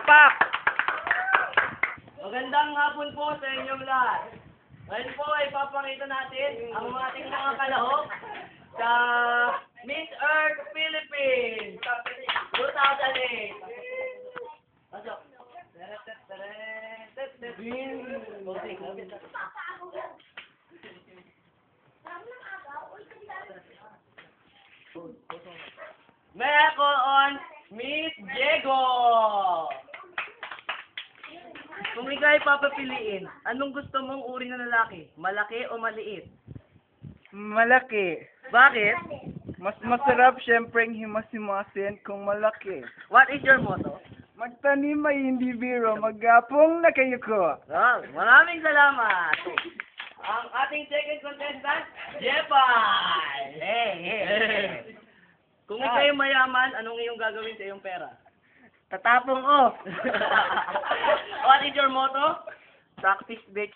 Palakpak! Magandang hapon po sa inyong lahat. Ngayon po ay papakita natin ang ating mga kalahok sa Miss Earth Philippines 2008. Pasok. May I call on Miss Diego? Kung ikaw ay papapiliin, anong gusto mong uri ng lalaki? Malaki o maliit? Malaki. Bakit? Mas masarap siyempre himas-himasin kung malaki. What is your motto? Magtanim ay hindi biro, magapong na kayo ko. Oh, maraming salamat! Ang ating second contestant, Jepay! Hey! Kung ikaw ay mayaman, anong iyong gagawin sa iyong pera? Tatapong ko. What is your motto? Practice, bitch.